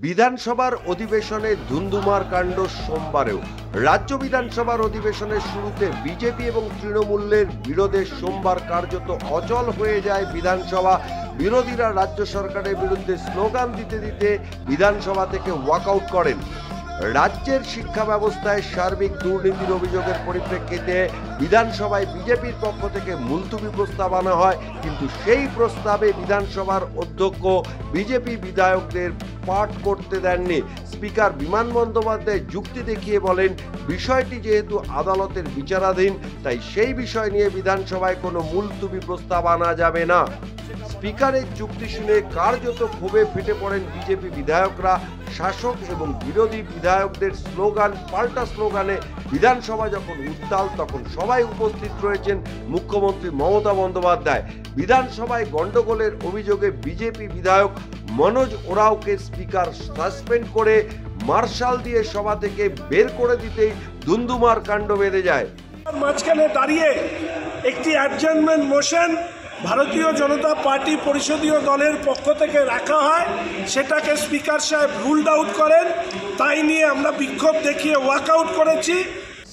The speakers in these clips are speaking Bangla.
বিধানসভার অধিবেশনে ধুন্ধুমার কাণ্ড সোমবারেও। রাজ্য বিধানসভার অধিবেশনের শুরুতে বিজেপি এবং তৃণমূলের বিরোধে সোমবার কার্যত অচল হয়ে যায় বিধানসভা। বিরোধীরা রাজ্য সরকারের বিরুদ্ধে স্লোগান দিতে দিতে বিধানসভা থেকে ওয়াকআউট করেন। রাজ্যের শিক্ষা ব্যবস্থায় সার্বিক দুর্নীতির অভিযোগের পরিপ্রেক্ষিতে বিধানসভায় বিজেপির পক্ষ থেকে মুলতুবি প্রস্তাব আনা হয়, কিন্তু সেই প্রস্তাবে বিধানসভার অধ্যক্ষ বিজেপি বিধায়কদের পাঠ করতে দেননি। স্পিকার বিমান বন্দ্যোপাধ্যায় যুক্তি দেখিয়ে বলেন, বিষয়টি যেহেতু আদালতের বিচারাধীন, তাই সেই বিষয় নিয়ে বিধানসভায় কোনো মুলতুবি প্রস্তাব আনা যাবে না। স্পিকারের যুক্তি শুনে কার্যত ক্ষোভে ফেটে পড়েন বিজেপি বিধায়করা। শাসক এবং বিরোধী বিধায়কদের স্লোগান পাল্টা স্লোগানে বিধানসভা যখন উত্তাল, তখন সবাই উপস্থিত রয়েছেন মুখ্যমন্ত্রী মমতা বন্দ্যোপাধ্যায়। বিধানসভায় গন্ডগোলের অভিযোগে বিজেপি বিধায়ক মনোজ ওরাওকে স্পিকার সাসপেন্ড করে মার্শাল দিয়ে সভা থেকে বের করে দিতেই ধুন্ধুমার কাণ্ড বেঁধে যায়। মাঝখানে দাঁড়িয়ে একটি অ্যাডজার্নমেন্ট মোশন ভারতীয় জনতা পার্টি পরিষদীয় দলের পক্ষ থেকে রাখা হয়, সেটাকে স্পিকার সাহেব রুলড আউট করেন। তাই নিয়ে আমরা বিক্ষোভ দেখিয়ে ওয়াকআউট করেছি।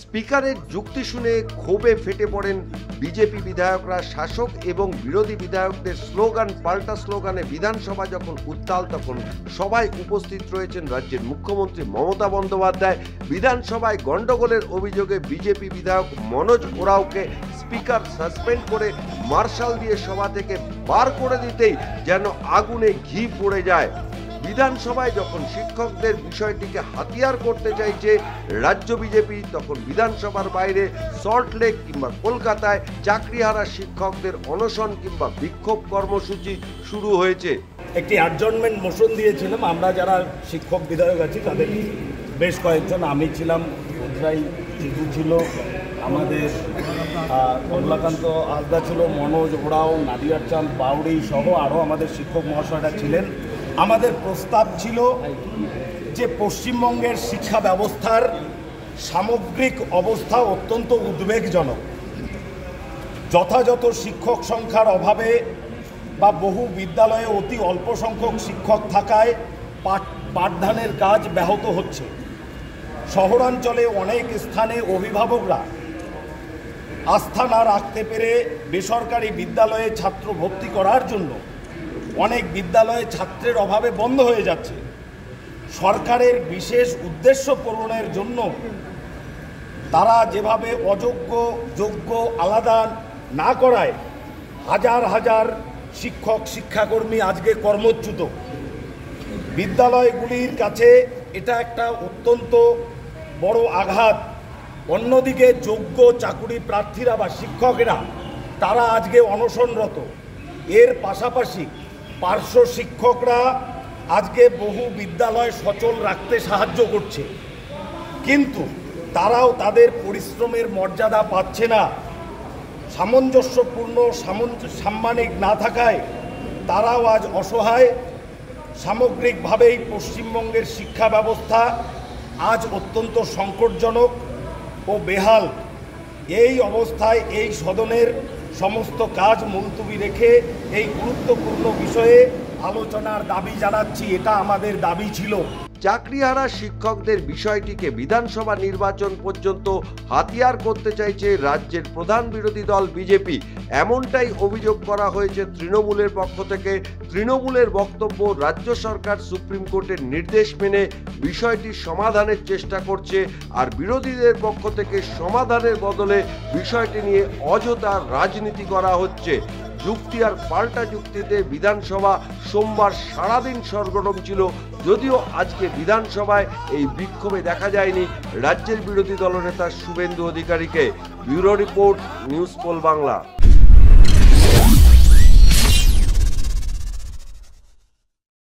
স্পিকারের যুক্তি শুনে ক্ষোভে ফেটে পড়েন বিজেপি বিধায়করা। শাসক এবং বিরোধী বিধায়কদের স্লোগান পাল্টা স্লোগানে বিধানসভা যখন উত্তাল, তখন সবাই উপস্থিত রয়েছেন রাজ্যের মুখ্যমন্ত্রী মমতা বন্দ্যোপাধ্যায়। বিধানসভায় গন্ডগোলের অভিযোগে বিজেপি বিধায়ক মনোজ ওরাওকে স্পিকার সাসপেন্ড করে মার্শাল দিয়ে সভা থেকে বার করে দিতেই যেন আগুনে ঘি পড়ে যায়। বিধানসভায় যখন শিক্ষকদের বিষয়টিকে হাতিয়ার করতে চাইছে রাজ্য বিজেপি, তখন বিধানসভার বাইরে সল্টলেক কিংবা কলকাতায় চাকরিহারা শিক্ষকদের অনশন কিংবা বিক্ষোভ কর্মসূচি শুরু হয়েছে। একটি অ্যাডজার্নমেন্ট মোশন দিয়েছিলাম আমরা যারা শিক্ষক বিধায়ক আছি তাদের বেশ কয়েকজন, আমি ছিলাম, উদ্রাই চিতু ছিল, আমাদের কমলাকান্ত হাসদা ছিল, মনোজ ওরাও, নাদিয়ার চাঁদ বাউরি সহ আরও আমাদের শিক্ষক মহাশয়রা ছিলেন। আমাদের প্রস্তাব ছিল যে পশ্চিমবঙ্গের শিক্ষা ব্যবস্থার সামগ্রিক অবস্থা অত্যন্ত উদ্বেগজনক। যথাযথ শিক্ষক সংখ্যার অভাবে বা বহু বিদ্যালয়ে অতি অল্প সংখ্যক শিক্ষক থাকায় পাঠদানের কাজ ব্যাহত হচ্ছে। শহরাঞ্চলে অনেক স্থানে অভিভাবকরা আস্থা না রাখতে পেরে বেসরকারি বিদ্যালয়ে ছাত্র ভর্তি করার জন্য অনেক বিদ্যালয়ে ছাত্রের অভাবে বন্ধ হয়ে যাচ্ছে। সরকারের বিশেষ উদ্দেশ্য পূরণের জন্য তারা যেভাবে অযোগ্য যোগ্য আলাদা না করায় হাজার হাজার শিক্ষক শিক্ষাকর্মী আজকে কর্মচ্যুত। বিদ্যালয়গুলির কাছে এটা একটা অত্যন্ত বড় আঘাত। অন্যদিকে যোগ্য চাকুরি প্রার্থীরা বা শিক্ষকেরা তারা আজকে অনশনরত। এর পাশাপাশি পার্শ্ব শিক্ষকরা আজকে বহু বিদ্যালয় সচল রাখতে সাহায্য করছে, কিন্তু তারাও তাদের পরিশ্রমের মর্যাদা পাচ্ছে না। সামঞ্জস্যপূর্ণ সাম্মানিক না থাকায় তারাও আজ অসহায়। সামগ্রিকভাবেই পশ্চিমবঙ্গের শিক্ষা ব্যবস্থা আজ অত্যন্ত সংকটজনক ও বেহাল। এই অবস্থায় এই সদনের সমস্ত কাজ মুলতুবি রেখে এই গুরুত্বপূর্ণ বিষয়ে আলোচনার দাবি জানাচ্ছি। এটা আমাদের দাবি ছিল। চাকরিহারা শিক্ষকদের বিষয়টিকে বিধানসভা নির্বাচন পর্যন্ত হাতিয়ার করতে চাইছে রাজ্যের প্রধান বিরোধী দল বিজেপি। এমনটাই অভিযোগ করা হয়েছে তৃণমূলের পক্ষ থেকে। তৃণমূলের বক্তব্য, রাজ্য সরকার সুপ্রিম কোর্টের নির্দেশ মেনে বিষয়টি সমাধানের চেষ্টা করছে, আর বিরোধীদের পক্ষ থেকে সমাধানের বদলে বিষয়টি নিয়ে অযথা রাজনীতি করা হচ্ছে। যুক্তি আর পাল্টা যুক্তিতে বিধানসভা সোমবার সারাদিন সরগরম ছিল, যদিও আজকে বিধানসভায় এই বিক্ষোভে দেখা যায়নি রাজ্যের বিরোধী দলনেতা শুভেন্দু অধিকারীকে। Bureau report, news poll Bangla.